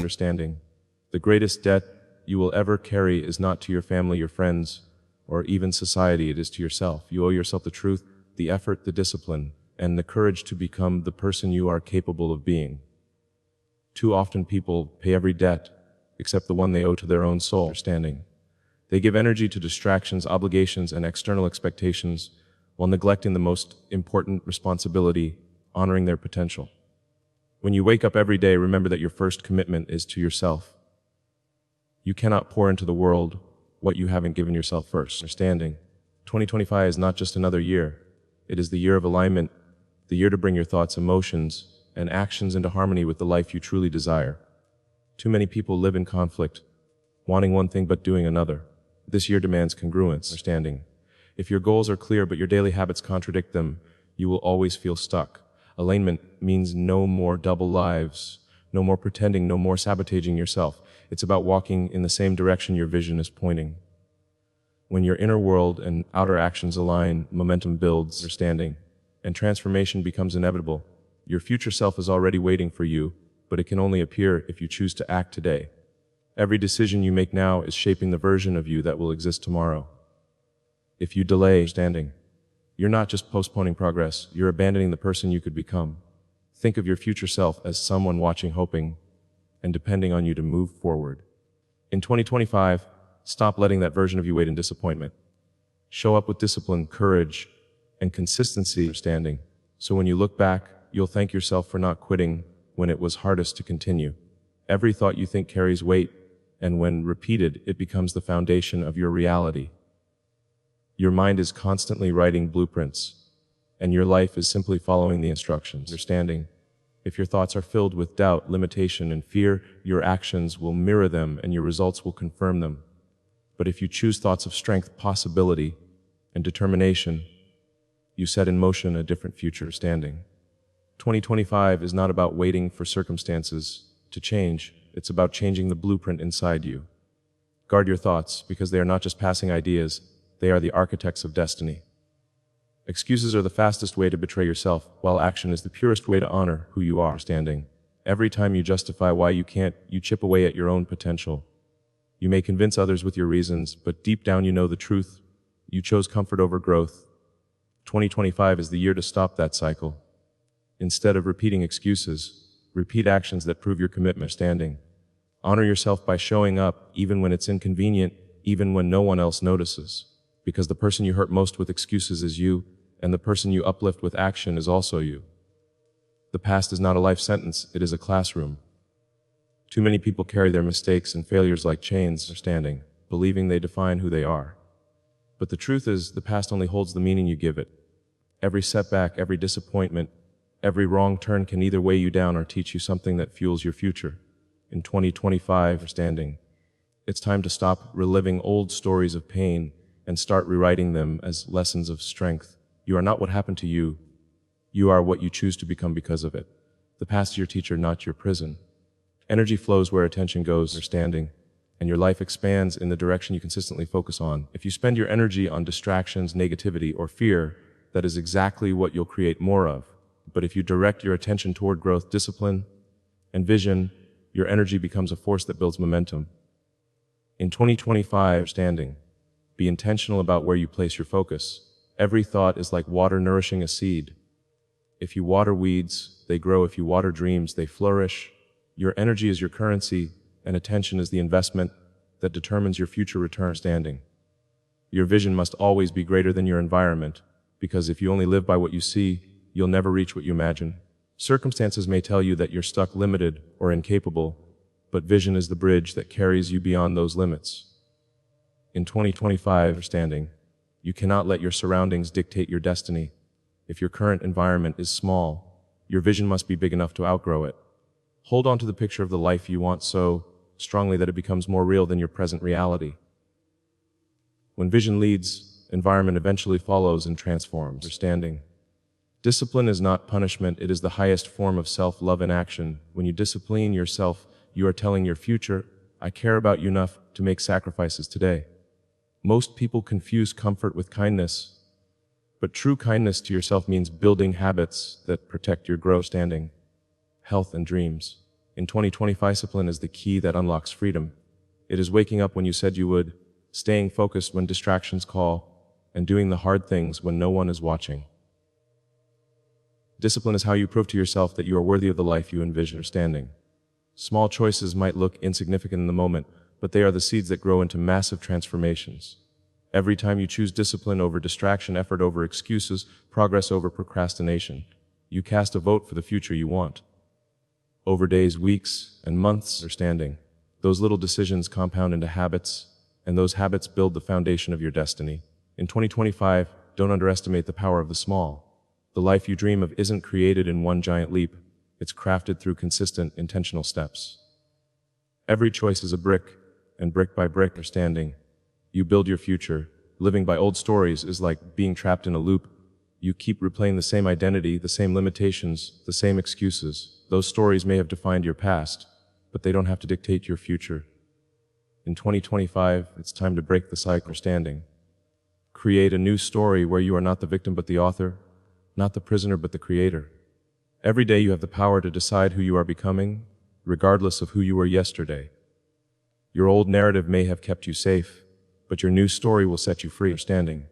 understanding. The greatest debt you will ever carry is not to your family, your friends, or even society. It is to yourself. You owe yourself the truth, the effort, the discipline, and the courage to become the person you are capable of being. Too often people pay every debt except the one they owe to their own soul. Understanding. They give energy to distractions, obligations, and external expectations while neglecting the most important responsibility, honoring their potential. When you wake up every day, remember that your first commitment is to yourself. You cannot pour into the world what you haven't given yourself first. Understanding. 2025 is not just another year. It is the year of alignment, the year to bring your thoughts, emotions, and actions into harmony with the life you truly desire. Too many people live in conflict, wanting one thing but doing another. This year demands congruence. Understanding. If your goals are clear but your daily habits contradict them, you will always feel stuck. Alignment means no more double lives, no more pretending, no more sabotaging yourself. It's about walking in the same direction your vision is pointing. When your inner world and outer actions align, momentum builds, understanding, and transformation becomes inevitable. Your future self is already waiting for you, but it can only appear if you choose to act today. Every decision you make now is shaping the version of you that will exist tomorrow. If you delay understanding, you're not just postponing progress, you're abandoning the person you could become. Think of your future self as someone watching, hoping, and depending on you to move forward. In 2025, stop letting that version of you wait in disappointment. Show up with discipline, courage, and consistency. Understanding. So when you look back, you'll thank yourself for not quitting when it was hardest to continue. Every thought you think carries weight, and when repeated, it becomes the foundation of your reality. Your mind is constantly writing blueprints, and your life is simply following the instructions. Understanding. If your thoughts are filled with doubt, limitation, and fear, your actions will mirror them and your results will confirm them. But if you choose thoughts of strength, possibility, and determination, you set in motion a different future. Understanding. 2025 is not about waiting for circumstances to change. It's about changing the blueprint inside you. Guard your thoughts, because they are not just passing ideas, they are the architects of destiny. Excuses are the fastest way to betray yourself, while action is the purest way to honor who you are. Understanding. Every time you justify why you can't, you chip away at your own potential. You may convince others with your reasons, but deep down you know the truth. You chose comfort over growth. 2025 is the year to stop that cycle. Instead of repeating excuses, repeat actions that prove your commitment. Understanding. Honor yourself by showing up, even when it's inconvenient, even when no one else notices. Because the person you hurt most with excuses is you, and the person you uplift with action is also you. The past is not a life sentence, it is a classroom. Too many people carry their mistakes and failures like chains. Understanding, believing they define who they are. But the truth is, the past only holds the meaning you give it. Every setback, every disappointment, every wrong turn can either weigh you down or teach you something that fuels your future. In 2025, understanding, it's time to stop reliving old stories of pain and start rewriting them as lessons of strength. You are not what happened to you. You are what you choose to become because of it. The past is your teacher, not your prison. Energy flows where attention goes. Understanding, and your life expands in the direction you consistently focus on. If you spend your energy on distractions, negativity, or fear, that is exactly what you'll create more of. But if you direct your attention toward growth, discipline, and vision, your energy becomes a force that builds momentum. In 2025, understanding, be intentional about where you place your focus. Every thought is like water nourishing a seed. If you water weeds, they grow. If you water dreams, they flourish. Your energy is your currency, and attention is the investment that determines your future return. Understanding. Your vision must always be greater than your environment, because if you only live by what you see, you'll never reach what you imagine. Circumstances may tell you that you're stuck, limited, or incapable, but vision is the bridge that carries you beyond those limits. In 2025, understanding, you cannot let your surroundings dictate your destiny. If your current environment is small, your vision must be big enough to outgrow it. Hold on to the picture of the life you want so strongly that it becomes more real than your present reality. When vision leads, environment eventually follows and transforms. Understanding. Discipline is not punishment, it is the highest form of self-love in action. When you discipline yourself, you are telling your future, I care about you enough to make sacrifices today. Most people confuse comfort with kindness, but true kindness to yourself means building habits that protect your growth, standing, health, and dreams. In 2025, discipline is the key that unlocks freedom. It is waking up when you said you would, staying focused when distractions call, and doing the hard things when no one is watching. Discipline is how you prove to yourself that you are worthy of the life you envision. Understanding. Small choices might look insignificant in the moment, but they are the seeds that grow into massive transformations. Every time you choose discipline over distraction, effort over excuses, progress over procrastination, you cast a vote for the future you want. Over days, weeks, and months, understanding, those little decisions compound into habits, and those habits build the foundation of your destiny. In 2025, don't underestimate the power of the small. The life you dream of isn't created in one giant leap. It's crafted through consistent, intentional steps. Every choice is a brick, and brick by brick, understanding, you build your future. Living by old stories is like being trapped in a loop. You keep replaying the same identity, the same limitations, the same excuses. Those stories may have defined your past, but they don't have to dictate your future. In 2025, it's time to break the cycle. Understanding. Create a new story where you are not the victim but the author, not the prisoner but the creator. Every day you have the power to decide who you are becoming, regardless of who you were yesterday. Your old narrative may have kept you safe, but your new story will set you free. Understanding.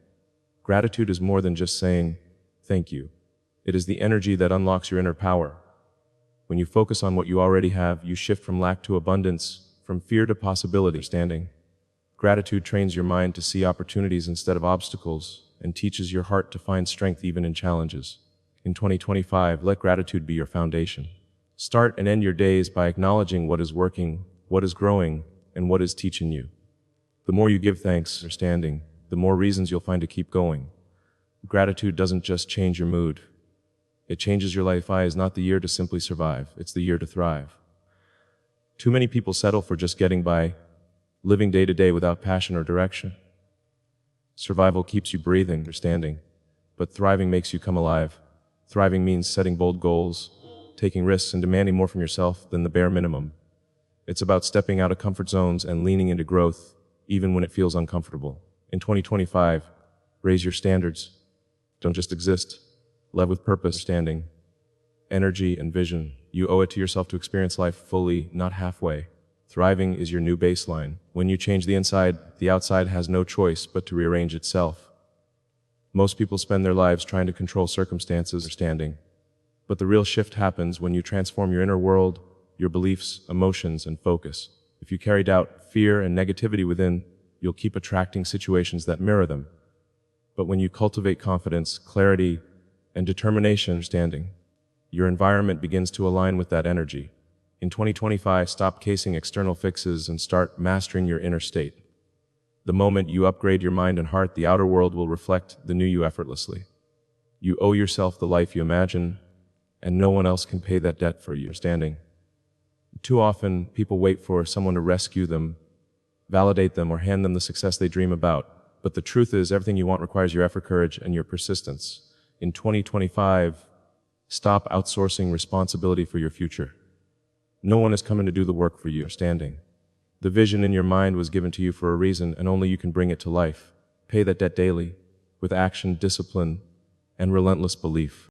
Gratitude is more than just saying, thank you. It is the energy that unlocks your inner power. When you focus on what you already have, you shift from lack to abundance, from fear to possibility. Understanding. Gratitude trains your mind to see opportunities instead of obstacles, and teaches your heart to find strength even in challenges. In 2025, let gratitude be your foundation. Start and end your days by acknowledging what is working, what is growing, and what is teaching you. The more you give thanks, understanding, the more reasons you'll find to keep going. Gratitude doesn't just change your mood. It changes your life. Is not the year to simply survive. It's the year to thrive. Too many people settle for just getting by, living day to day without passion or direction. Survival keeps you breathing, understanding, but thriving makes you come alive. Thriving means setting bold goals, taking risks, and demanding more from yourself than the bare minimum. It's about stepping out of comfort zones and leaning into growth, even when it feels uncomfortable. In 2025, raise your standards. Don't just exist. Live with purpose, understanding, energy, and vision. You owe it to yourself to experience life fully, not halfway. Thriving is your new baseline. When you change the inside, the outside has no choice but to rearrange itself. Most people spend their lives trying to control circumstances, understanding. But the real shift happens when you transform your inner world, your beliefs, emotions, and focus. If you carry doubt, fear, and negativity within, you'll keep attracting situations that mirror them. But when you cultivate confidence, clarity, and determination, understanding, your environment begins to align with that energy. In 2025, stop chasing external fixes and start mastering your inner state. The moment you upgrade your mind and heart, the outer world will reflect the new you effortlessly. You owe yourself the life you imagine, and no one else can pay that debt for you. Understanding. Too often, people wait for someone to rescue them, validate them, or hand them the success they dream about. But the truth is, everything you want requires your effort, courage, and your persistence. In 2025, stop outsourcing responsibility for your future. No one is coming to do the work for you. Understanding. The vision in your mind was given to you for a reason, and only you can bring it to life. Pay that debt daily, with action, discipline, and relentless belief.